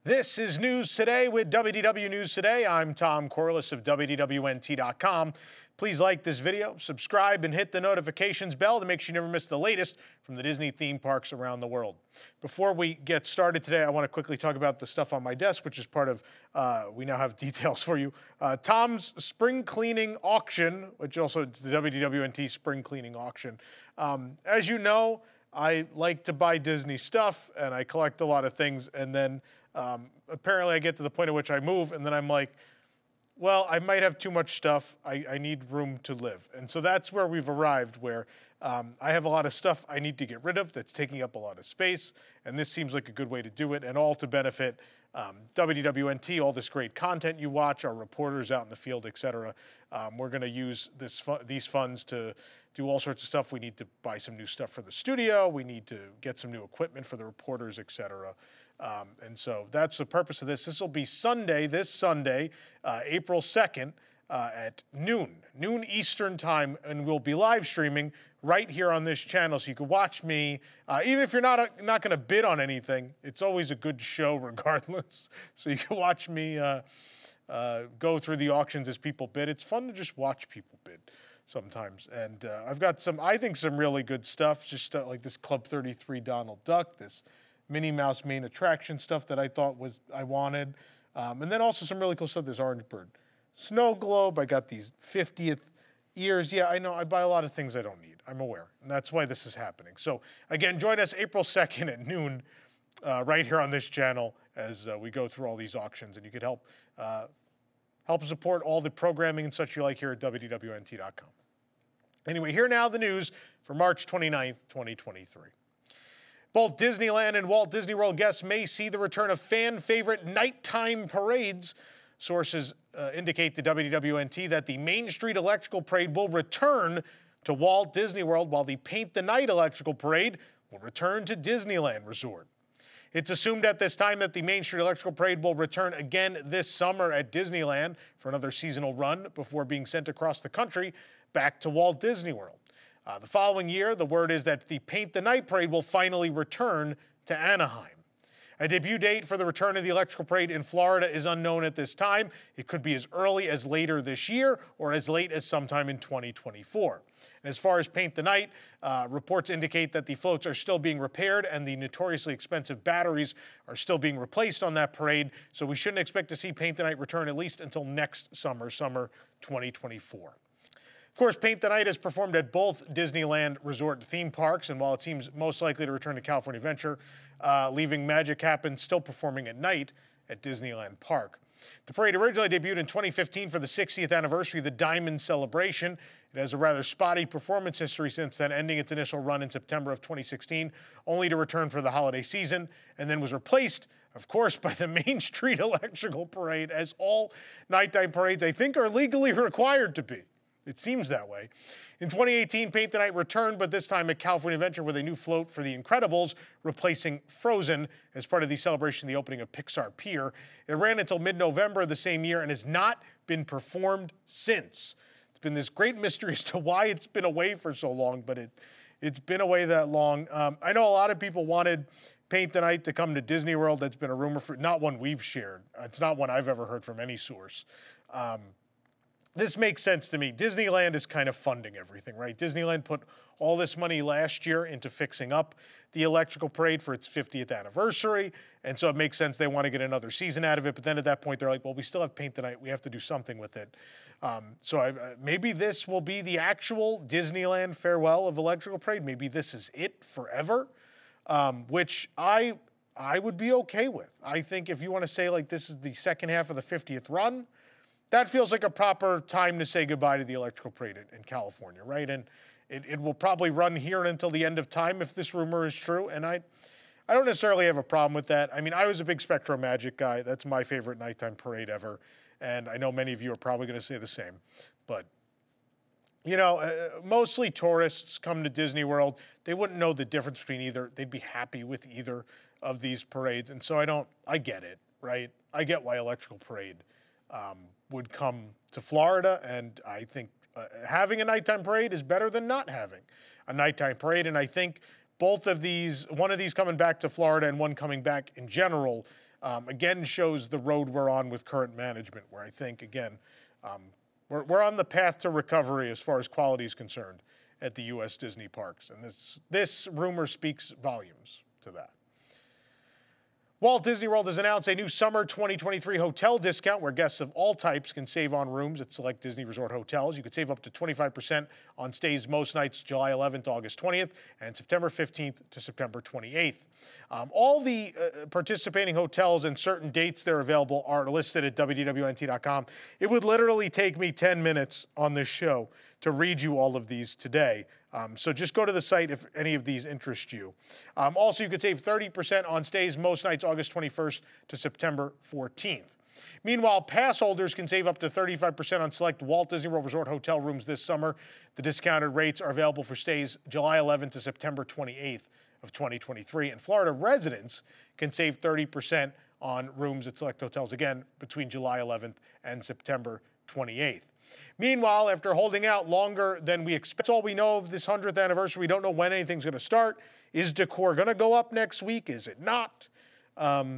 This is News Today with WDW News Today. I'm Tom Corliss of WDWNT.com. Please like this video, subscribe, and hit the notifications bell to make sure you never miss the latest from the Disney theme parks around the world. Before we get started today, I want to quickly talk about the stuff on my desk, which is part of, we now have details for you. Tom's Spring Cleaning Auction, which also is the WDWNT Spring Cleaning Auction. As you know, I like to buy Disney stuff, and I collect a lot of things, and then apparently I get to the point at which I move, and then I'm like, well, I might have too much stuff. I need room to live. And so that's where we've arrived, where I have a lot of stuff I need to get rid of that's taking up a lot of space, and this seems like a good way to do it, and all to benefit WDWNT, all this great content you watch, our reporters out in the field, et cetera. We're going to use these funds to do all sorts of stuff. We need to buy some new stuff for the studio. We need to get some new equipment for the reporters, et cetera. And so that's the purpose of this. This will be Sunday, April 2nd at noon Eastern time, and we'll be live streaming right here on this channel, so you can watch me. Even if you're not going to bid on anything, it's always a good show regardless. So you can watch me go through the auctions as people bid. It's fun to just watch people bid sometimes. And I've got some really good stuff, just like this Club 33 Donald Duck, this Minnie Mouse main attraction stuff that I thought I wanted. And then also some really cool stuff. There's Orange Bird Snow Globe. I got these 50th ears. Yeah, I know I buy a lot of things I don't need. I'm aware. And that's why this is happening. So again, join us April 2nd at noon right here on this channel as we go through all these auctions. And you could help support all the programming and such you like here at WDWNT.com. Anyway, here now the news for March 29th, 2023. Both Disneyland and Walt Disney World guests may see the return of fan-favorite nighttime parades. Sources indicate to WDWNT that the Main Street Electrical Parade will return to Walt Disney World, while the Paint the Night Electrical Parade will return to Disneyland Resort. It's assumed at this time that the Main Street Electrical Parade will return again this summer at Disneyland for another seasonal run before being sent across the country back to Walt Disney World. The following year, the word is that the Paint the Night Parade will finally return to Anaheim. A debut date for the return of the Electrical Parade in Florida is unknown at this time. It could be as early as later this year or as late as sometime in 2024. And as far as Paint the Night, reports indicate that the floats are still being repaired and the notoriously expensive batteries are still being replaced on that parade, so we shouldn't expect to see Paint the Night return at least until next summer 2024. Of course, Paint the Night has performed at both Disneyland Resort theme parks, and while it seems most likely to return to California Adventure, leaving Magic Happen still performing at night at Disneyland Park. The parade originally debuted in 2015 for the 60th anniversary of the Diamond Celebration. It has a rather spotty performance history since then, ending its initial run in September of 2016, only to return for the holiday season, and then was replaced, of course, by the Main Street Electrical Parade, as all nighttime parades, I think, are legally required to be. It seems that way. In 2018, Paint the Night returned, but this time at California Adventure with a new float for The Incredibles, replacing Frozen as part of the celebration of the opening of Pixar Pier. It ran until mid-November of the same year and has not been performed since. It's been this great mystery as to why it's been away for so long, but it's been away that long. I know a lot of people wanted Paint the Night to come to Disney World. That's been a rumor, not one we've shared. It's not one I've ever heard from any source. This makes sense to me. Disneyland is kind of funding everything, right? Disneyland put all this money last year into fixing up the Electrical Parade for its 50th anniversary, and so it makes sense they want to get another season out of it, but then at that point they're like, well, we still have Paint the Night. We have to do something with it. Maybe this will be the actual Disneyland farewell of Electrical Parade. Maybe this is it forever, which I would be okay with. I think if you want to say, like, this is the second half of the 50th run, that feels like a proper time to say goodbye to the Electrical Parade in California, right? And it will probably run here until the end of time if this rumor is true. And I don't necessarily have a problem with that. I mean, I was a big Spectro Magic guy. That's my favorite nighttime parade ever. And I know many of you are probably going to say the same. But, you know, mostly tourists come to Disney World. They wouldn't know the difference between either. They'd be happy with either of these parades. And so I get it, right? I get why Electrical Parade would come to Florida, and I think having a nighttime parade is better than not having a nighttime parade, and I think both of these, one of these coming back to Florida and one coming back in general, again shows the road we're on with current management, where I think, again, we're on the path to recovery as far as quality is concerned at the U.S. Disney parks. And this rumor speaks volumes to that. Walt Disney World has announced a new summer 2023 hotel discount where guests of all types can save on rooms at select Disney Resort hotels. You could save up to 25% on stays most nights July 11th to August 20th and September 15th to September 28th. All the participating hotels and certain dates they're available are listed at WDWNT.com. It would literally take me 10 minutes on this show to read you all of these today. So just go to the site if any of these interest you. Also, you could save 30% on stays most nights August 21st to September 14th. Meanwhile, pass holders can save up to 35% on select Walt Disney World Resort hotel rooms this summer. The discounted rates are available for stays July 11th to September 28th of 2023. And Florida residents can save 30% on rooms at select hotels, again, between July 11th and September 28th. Meanwhile, after holding out longer than we expect, that's all we know of this 100th anniversary. We don't know when anything's going to start. Is decor going to go up next week? Is it not?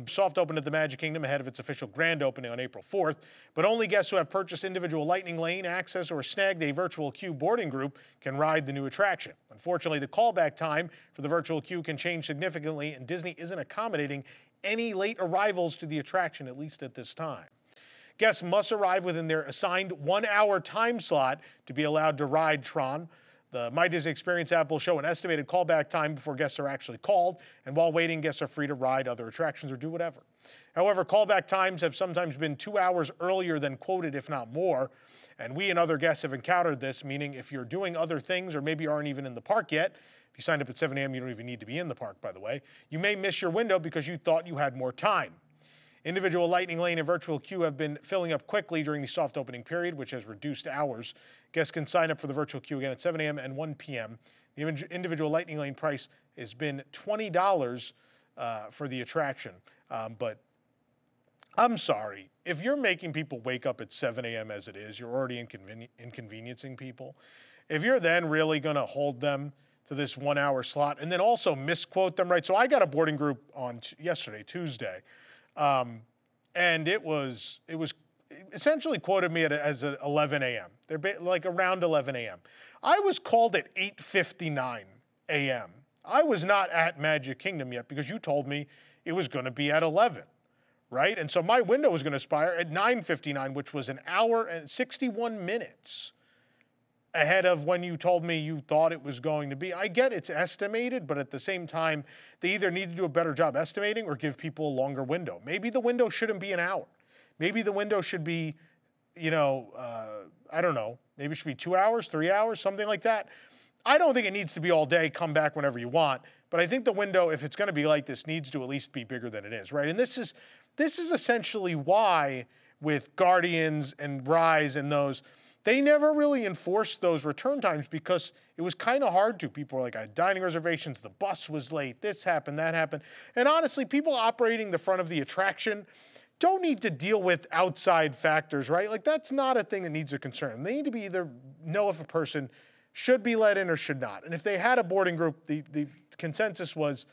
Soft opened at the Magic Kingdom ahead of its official grand opening on April 4th, but only guests who have purchased individual Lightning Lane access or snagged a virtual queue boarding group can ride the new attraction. Unfortunately, the callback time for the virtual queue can change significantly, and Disney isn't accommodating any late arrivals to the attraction, at least at this time. Guests must arrive within their assigned 1-hour time slot to be allowed to ride Tron. The My Disney Experience app will show an estimated callback time before guests are actually called, and while waiting, guests are free to ride other attractions or do whatever. However, callback times have sometimes been 2 hours earlier than quoted, if not more, and we and other guests have encountered this, meaning if you're doing other things or maybe aren't even in the park yet, if you signed up at 7 a.m., you don't even need to be in the park, by the way, you may miss your window because you thought you had more time. Individual Lightning Lane and virtual queue have been filling up quickly during the soft opening period, which has reduced hours. Guests can sign up for the virtual queue again at 7 a.m. and 1 p.m. The individual Lightning Lane price has been $20 for the attraction. But I'm sorry, if you're making people wake up at 7 a.m. as it is, you're already inconveniencing people. If you're then really going to hold them to this 1-hour slot and then also misquote them, right? So I got a boarding group on yesterday, Tuesday. And it was essentially quoted me as at 11 a.m. They're like around 11 a.m. I was called at 8:59 a.m. I was not at Magic Kingdom yet because you told me it was going to be at 11, right? And so my window was going to expire at 9:59, which was an hour and 61 minutes ahead of when you told me you thought it was going to be. I get it's estimated, but at the same time, they either need to do a better job estimating or give people a longer window. Maybe the window shouldn't be an hour. Maybe the window should be, I don't know, maybe it should be 2 hours, 3 hours, something like that. I don't think it needs to be all day, come back whenever you want, but I think the window, if it's going to be like this, needs to at least be bigger than it is, right? And this is essentially why with Guardians and Rise and those, they never really enforced those return times because it was kind of hard to. People were like, I had dining reservations, the bus was late, this happened, that happened. And honestly, people operating the front of the attraction don't need to deal with outside factors, right? Like that's not a thing that needs a concern. They need to be either know if a person should be let in or should not. And if they had a boarding group, the consensus was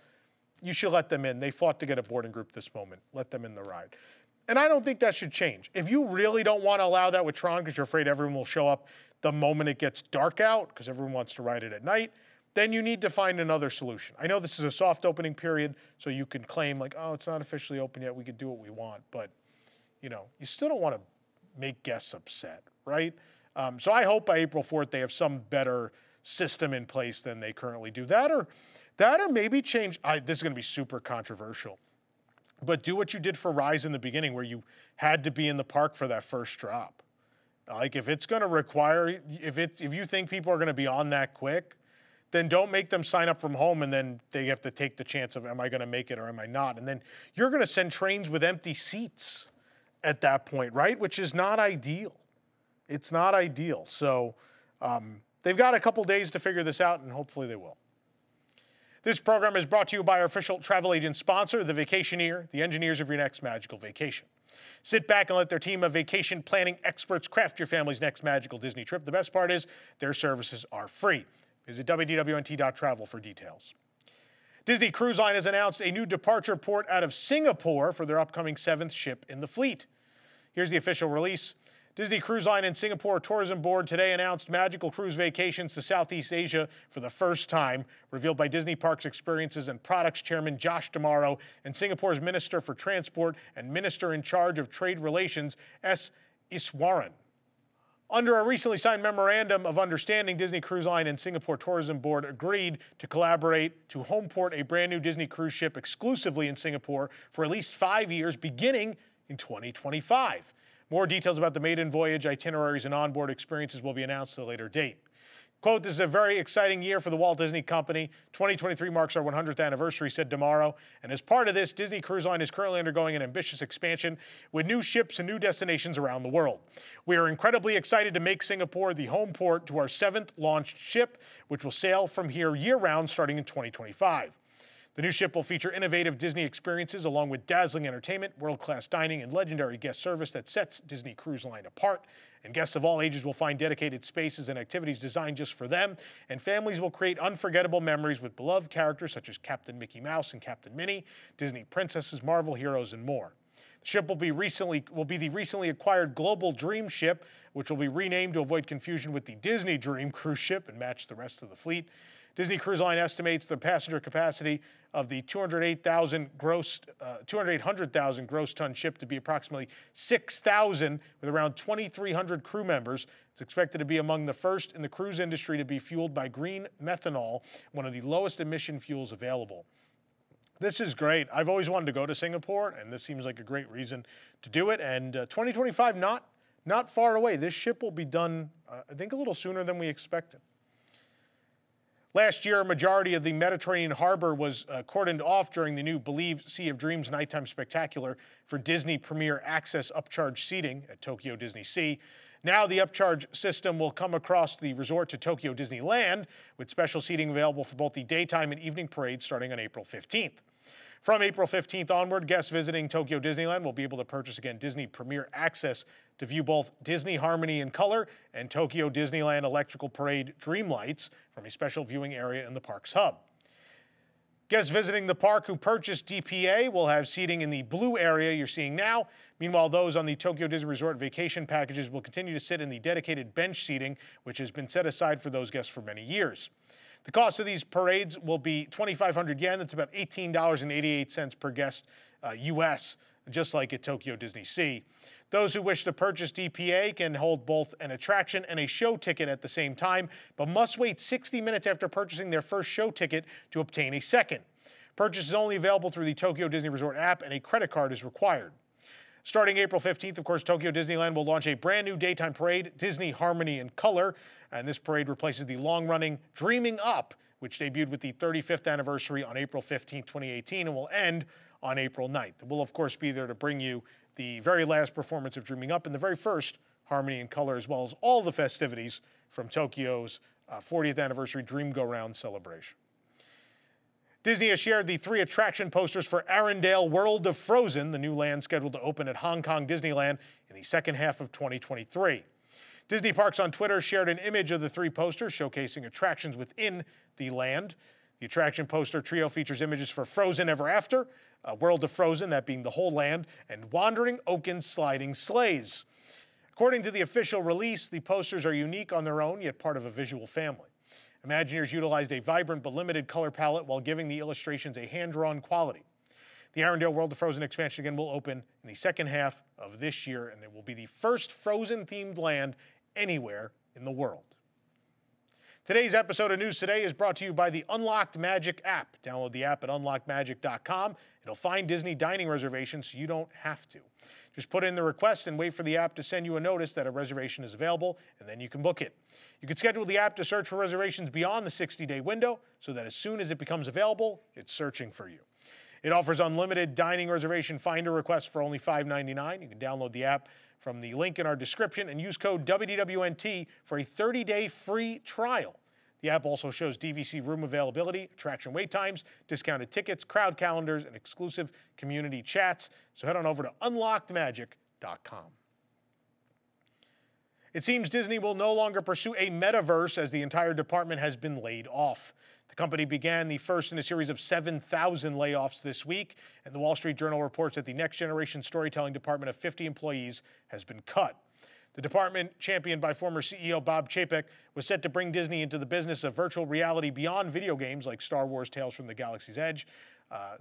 you should let them in. They fought to get a boarding group this moment. Let them in the ride. And I don't think that should change. If you really don't want to allow that with Tron because you're afraid everyone will show up the moment it gets dark out because everyone wants to ride it at night, then you need to find another solution. I know this is a soft opening period, so you can claim like, oh, it's not officially open yet. We could do what we want. But, you still don't want to make guests upset, right? So I hope by April 4th they have some better system in place than they currently do. That or maybe change. This is going to be super controversial. But do what you did for Rise in the beginning where you had to be in the park for that first drop. Like if it's going to require, if you think people are going to be on that quick, then don't make them sign up from home and then they have to take the chance of am I going to make it or am I not? And then you're going to send trains with empty seats at that point, right? Which is not ideal. It's not ideal. So they've got a couple days to figure this out and hopefully they will. This program is brought to you by our official travel agent sponsor, The Vacationeer, the engineers of your next magical vacation. Sit back and let their team of vacation planning experts craft your family's next magical Disney trip. The best part is their services are free. Visit WDWNT.travel for details. Disney Cruise Line has announced a new departure port out of Singapore for their upcoming 7th ship in the fleet. Here's the official release. Disney Cruise Line and Singapore Tourism Board today announced magical cruise vacations to Southeast Asia for the first time, revealed by Disney Parks Experiences and Products Chairman Josh D'Amaro and Singapore's Minister for Transport and Minister in charge of Trade Relations, S. Iswaran. Under a recently signed memorandum of understanding, Disney Cruise Line and Singapore Tourism Board agreed to collaborate to homeport a brand new Disney cruise ship exclusively in Singapore for at least 5 years, beginning in 2025. More details about the maiden voyage, itineraries, and onboard experiences will be announced at a later date. Quote, "This is a very exciting year for the Walt Disney Company. 2023 marks our 100th anniversary," said D'Amaro. And as part of this, Disney Cruise Line is currently undergoing an ambitious expansion with new ships and new destinations around the world. We are incredibly excited to make Singapore the home port to our 7th launched ship, which will sail from here year-round starting in 2025. The new ship will feature innovative Disney experiences along with dazzling entertainment, world-class dining, and legendary guest service that sets Disney Cruise Line apart. And guests of all ages will find dedicated spaces and activities designed just for them. And families will create unforgettable memories with beloved characters such as Captain Mickey Mouse and Captain Minnie, Disney princesses, Marvel heroes, and more. The ship will be the recently acquired Global Dream ship, which will be renamed to avoid confusion with the Disney Dream cruise ship and match the rest of the fleet. Disney Cruise Line estimates the passenger capacity of the 208,000 gross ton ship to be approximately 6,000, with around 2,300 crew members. It's expected to be among the first in the cruise industry to be fueled by green methanol, one of the lowest emission fuels available. This is great. I've always wanted to go to Singapore, and this seems like a great reason to do it. And 2025, not far away. This ship will be done, I think, a little sooner than we expected. Last year, a majority of the Mediterranean harbor was cordoned off during the new Believe Sea of Dreams Nighttime Spectacular for Disney Premier Access upcharge seating at Tokyo Disney Sea. Now the upcharge system will come across the resort to Tokyo Disneyland, with special seating available for both the daytime and evening parades starting on April 15th. From April 15th onward, guests visiting Tokyo Disneyland will be able to purchase, again, Disney Premier Access to view both Disney Harmony in Color and Tokyo Disneyland Electrical Parade Dream Lights from a special viewing area in the park's hub. Guests visiting the park who purchase DPA will have seating in the blue area you're seeing now. Meanwhile, those on the Tokyo Disney Resort vacation packages will continue to sit in the dedicated bench seating, which has been set aside for those guests for many years. The cost of these parades will be 2,500 yen. That's about $18.88 per guest U.S., just like at Tokyo Disney Sea. Those who wish to purchase DPA can hold both an attraction and a show ticket at the same time, but must wait 60 minutes after purchasing their first show ticket to obtain a second. Purchase is only available through the Tokyo Disney Resort app, and a credit card is required. Starting April 15th, of course, Tokyo Disneyland will launch a brand new daytime parade, Disney Harmony in Color, and this parade replaces the long-running Dreaming Up, which debuted with the 35th anniversary on April 15th, 2018, and will end on April 9th. We'll, of course, be there to bring you the very last performance of Dreaming Up and the very first Harmony in Color, as well as all the festivities from Tokyo's 40th anniversary Dream Go Round celebration. Disney has shared the 3 attraction posters for Arendelle World of Frozen, the new land scheduled to open at Hong Kong Disneyland in the second half of 2023. Disney Parks on Twitter shared an image of the 3 posters showcasing attractions within the land. The attraction poster trio features images for Frozen Ever After, World of Frozen, that being the whole land, and Wandering Oaken Sliding Sleighs. According to the official release, the posters are unique on their own, yet part of a visual family. Imagineers utilized a vibrant but limited color palette while giving the illustrations a hand-drawn quality. The Arendelle World of Frozen expansion again will open in the second half of this year, and it will be the first Frozen-themed land anywhere in the world. Today's episode of News Today is brought to you by the Unlocked Magic app. Download the app at unlockedmagic.com. It'll find Disney dining reservations so you don't have to. Just put in the request and wait for the app to send you a notice that a reservation is available, and then you can book it. You can schedule the app to search for reservations beyond the 60-day window so that as soon as it becomes available, it's searching for you. It offers unlimited dining reservation finder requests for only $5.99. You can download the app from the link in our description and use code WDWNT for a 30-day free trial. The app also shows DVC room availability, attraction wait times, discounted tickets, crowd calendars, and exclusive community chats. So head on over to unlockedmagic.com. It seems Disney will no longer pursue a metaverse as the entire department has been laid off. The company began the first in a series of 7,000 layoffs this week, and the Wall Street Journal reports that the next generation storytelling department of 50 employees has been cut. The department, championed by former CEO Bob Chapek, was set to bring Disney into the business of virtual reality beyond video games like Star Wars Tales from the Galaxy's Edge.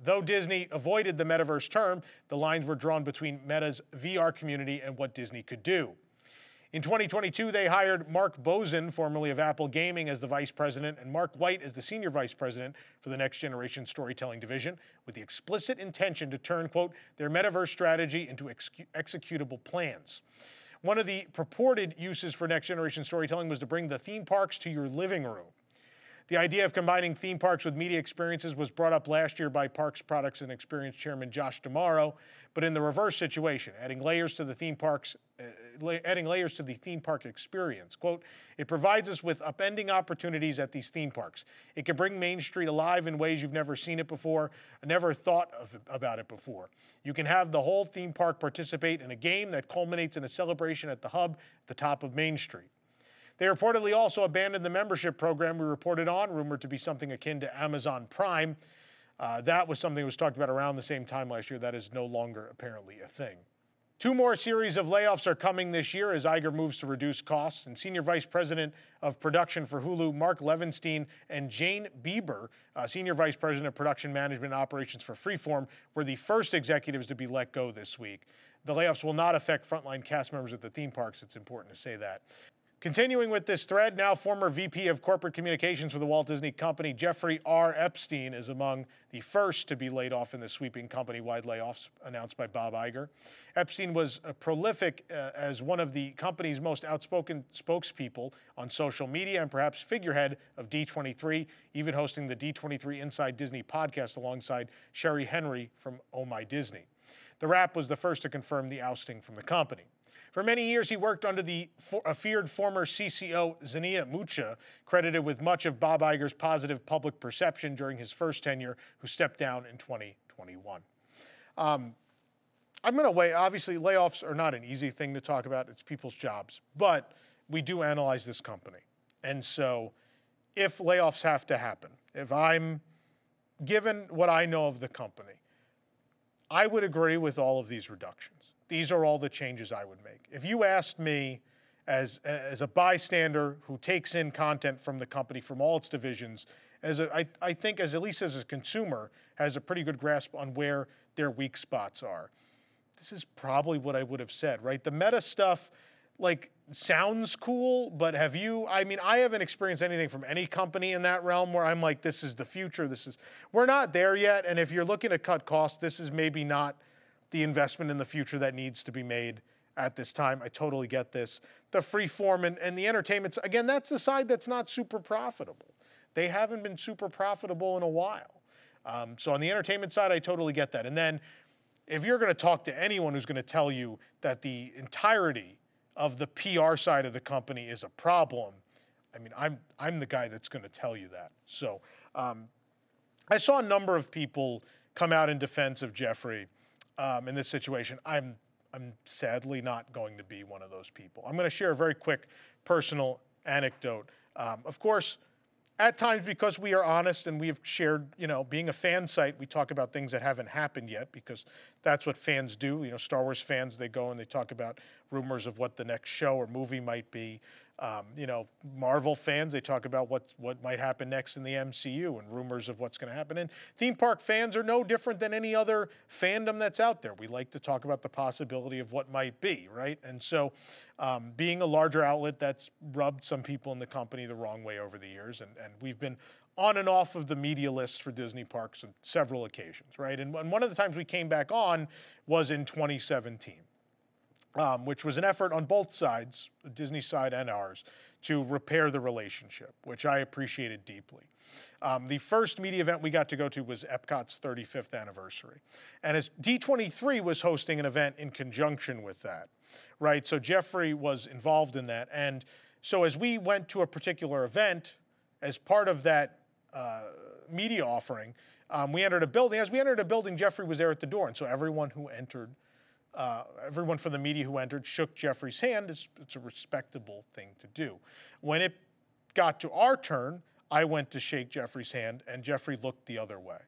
Though Disney avoided the metaverse term, the lines were drawn between Meta's VR community and what Disney could do. In 2022, they hired Mark Boson, formerly of Apple Gaming, as the vice president, and Mark White as the senior vice president for the next generation storytelling division, with the explicit intention to turn, quote, their metaverse strategy into executable plans. One of the purported uses for next generation storytelling was to bring the theme parks to your living room. The idea of combining theme parks with media experiences was brought up last year by Parks Products and Experience Chairman Josh D'Amaro, but in the reverse situation, adding layers to the theme park experience. Quote, it provides us with upending opportunities at these theme parks. It can bring Main Street alive in ways you've never seen it before, never thought about it before. You can have the whole theme park participate in a game that culminates in a celebration at the hub at the top of Main Street. They reportedly also abandoned the membership program we reported on, rumored to be something akin to Amazon Prime. That was something that was talked about around the same time last year. That is no longer apparently a thing. 2 more series of layoffs are coming this year as Iger moves to reduce costs. And Senior Vice President of Production for Hulu, Mark Levinstein, and Jane Bieber, Senior Vice President of Production Management and Operations for Freeform, were the first executives to be let go this week. The layoffs will not affect frontline cast members at the theme parks. It's important to say that. Continuing with this thread, now former VP of Corporate Communications for the Walt Disney Company, Jeffrey R. Epstein, is among the first to be laid off in the sweeping company-wide layoffs announced by Bob Iger. Epstein was prolific as one of the company's most outspoken spokespeople on social media and perhaps figurehead of D23, even hosting the D23 Inside Disney podcast alongside Sherry Henry from Oh My Disney. The Wrap was the first to confirm the ousting from the company. For many years, he worked under the feared former CCO, Zania Mucha, credited with much of Bob Iger's positive public perception during his first tenure, who stepped down in 2021. I'm going to wait. Obviously, layoffs are not an easy thing to talk about. It's people's jobs. But we do analyze this company. And so if layoffs have to happen, if I'm given what I know of the company, I would agree with all of these reductions. These are all the changes I would make. If you asked me as a bystander who takes in content from the company, from all its divisions, I think at least as a consumer, has a pretty good grasp on where their weak spots are. This is probably what I would have said, right? The meta stuff, like, sounds cool, but I haven't experienced anything from any company in that realm where I'm like, this is the future, we're not there yet, and if you're looking to cut costs, this is maybe not the investment in the future that needs to be made at this time. I totally get this. The Freeform and the entertainment, again, that's the side that's not super profitable. They haven't been super profitable in a while. So on the entertainment side, I totally get that. And then if you're going to talk to anyone who's going to tell you that the entirety of the PR side of the company is a problem, I mean, I'm the guy that's going to tell you that. So I saw a number of people come out in defense of Jeffrey in this situation. I'm sadly not going to be one of those people. I'm going to share a very quick personal anecdote. Of course, at times, because we are honest and we've shared, being a fan site, we talk about things that haven't happened yet because that's what fans do. Star Wars fans, they go and they talk about rumors of what the next show or movie might be. Marvel fans, they talk about what might happen next in the MCU and rumors of what's going to happen. And theme park fans are no different than any other fandom that's out there. We like to talk about the possibility of what might be, right? And so being a larger outlet, that's rubbed some people in the company the wrong way over the years. And we've been on and off of the media list for Disney parks on several occasions, right? And one of the times we came back on was in 2017. Which was an effort on both sides, the Disney side and ours, to repair the relationship, which I appreciated deeply. The first media event we got to go to was Epcot's 35th anniversary. And as D23 was hosting an event in conjunction with that, right? So Jeffrey was involved in that. And so as we went to a particular event, as part of that media offering, we entered a building. As we entered a building, Jeffrey was there at the door. And so everyone from the media who entered shook Jeffrey's hand. It's a respectable thing to do. When it got to our turn, I went to shake Jeffrey's hand, and Jeffrey looked the other way.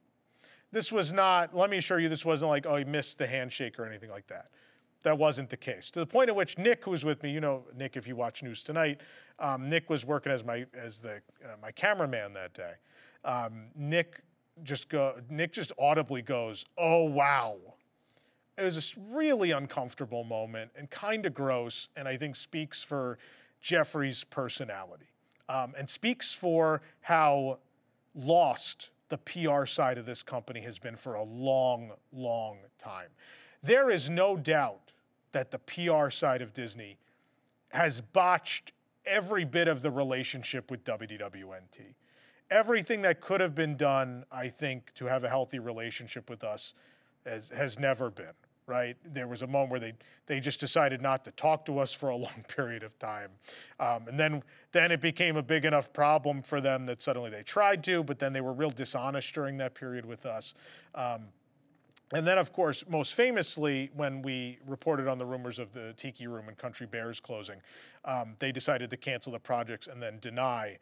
This was not, let me assure you, this wasn't like, oh, he missed the handshake or anything like that. That wasn't the case. To the point at which Nick, who was with me, you know, Nick, if you watch News Tonight, Nick was working as my cameraman that day. Nick just audibly goes, "Oh wow." It was a really uncomfortable moment and kind of gross, and I think speaks for Jeffrey's personality, and speaks for how lost the PR side of this company has been for a long, long time. There is no doubt that the PR side of Disney has botched every bit of the relationship with WDWNT. Everything that could have been done, I think, to have a healthy relationship with us has never been, right? There was a moment where they just decided not to talk to us for a long period of time. And then it became a big enough problem for them that suddenly they tried to, but then they were real dishonest during that period with us. And then, of course, most famously, when we reported on the rumors of the Tiki Room and Country Bears closing, they decided to cancel the projects and then deny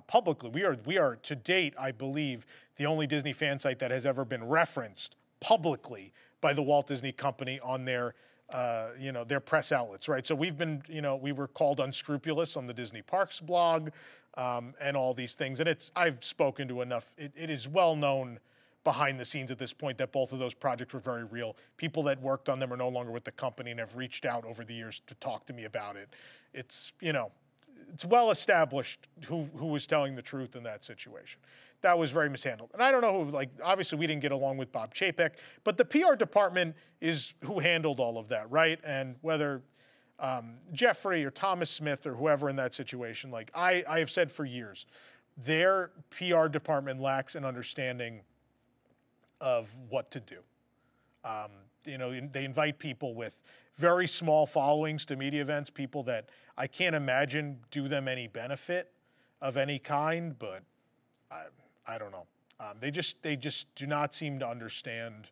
publicly. We are to date, I believe, the only Disney fan site that has ever been referenced publicly by the Walt Disney Company on their their press outlets, right? So we've been, we were called unscrupulous on the Disney Parks blog, and all these things. And I've spoken to enough. It is well known behind the scenes at this point that both of those projects were very real. People that worked on them are no longer with the company and have reached out over the years to talk to me about it. It's well established who was telling the truth in that situation. That was very mishandled. And I don't know who, obviously we didn't get along with Bob Chapek, but the PR department is who handled all of that, right? And whether Jeffrey or Thomas Smith or whoever in that situation, I have said for years, their PR department lacks an understanding of what to do. They invite people with very small followings to media events, people that I can't imagine do them any benefit of any kind, but I don't know. They just do not seem to understand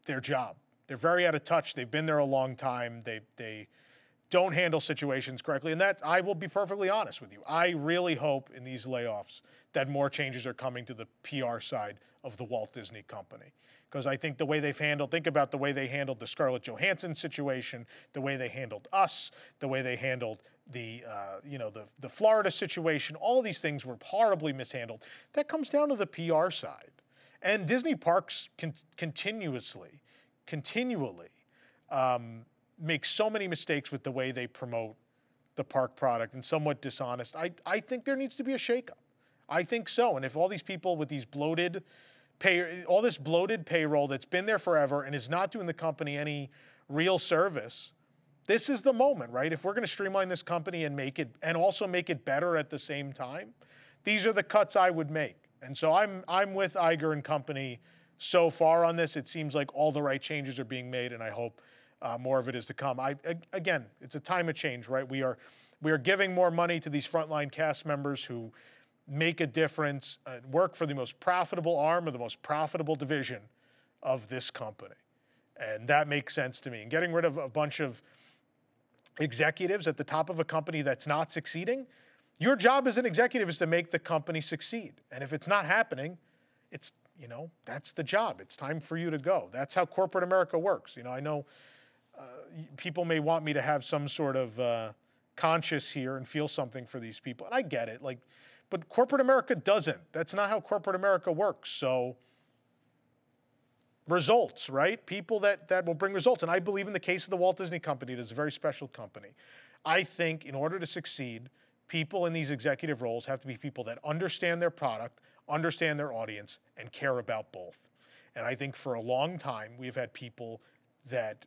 their job. They're very out of touch. They've been there a long time. They don't handle situations correctly. And that, I will be perfectly honest with you, I really hope in these layoffs that more changes are coming to the PR side of the Walt Disney Company. Because I think the way think about the way they handled the Scarlett Johansson situation, the way they handled us, the way they handled the Florida situation, all of these things were horribly mishandled. That comes down to the PR side. And Disney Parks continually make so many mistakes with the way they promote the park product and somewhat dishonest. I think there needs to be a shakeup. I think so. And if all these people with these all this bloated payroll that's been there forever and is not doing the company any real service, this is the moment, right? If we're going to streamline this company and also make it better at the same time, these are the cuts I would make. And so I'm with Iger and company so far on this. It seems like all the right changes are being made, and I hope more of it is to come. Again, it's a time of change, right? We are giving more money to these frontline cast members who make a difference, work for the most profitable arm or the most profitable division of this company. And that makes sense to me. And getting rid of a bunch of executives at the top of a company that's not succeeding, your job as an executive is to make the company succeed. And if it's not happening, that's the job. It's time for you to go. That's how corporate America works. I know people may want me to have some sort of conscience here and feel something for these people. And I get it. But corporate America doesn't. That's not how corporate America works. So results, right? People that will bring results. And I believe in the case of the Walt Disney Company, it is a very special company. I think in order to succeed, people in these executive roles have to be people that understand their product, understand their audience, and care about both. And I think for a long time, we've had people that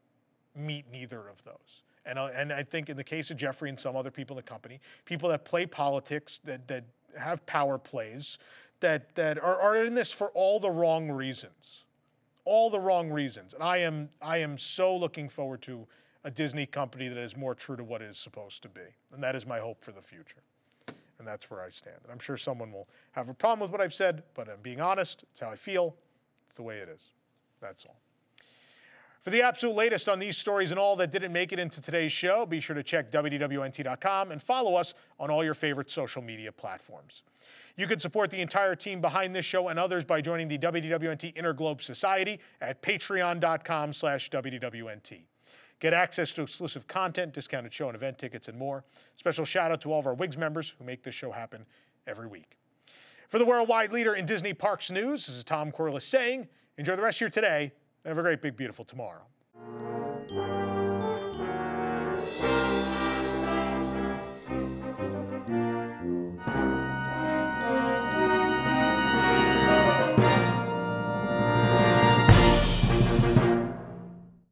meet neither of those. And I think in the case of Jeffrey and some other people in the company, people that play politics, that have power plays, that are in this for all the wrong reasons. All the wrong reasons. And I am so looking forward to a Disney company that is more true to what it is supposed to be. And that is my hope for the future. And that's where I stand. And I'm sure someone will have a problem with what I've said, but I'm being honest. It's how I feel. It's the way it is. That's all. For the absolute latest on these stories and all that didn't make it into today's show, be sure to check WDWNT.com and follow us on all your favorite social media platforms. You can support the entire team behind this show and others by joining the WDWNT Interglobe Society at patreon.com/WDWNT. Get access to exclusive content, discounted show and event tickets, and more. Special shout out to all of our WIGS members who make this show happen every week. For the worldwide leader in Disney Parks news, this is Tom Corliss saying, enjoy the rest of your today and have a great, big, beautiful tomorrow.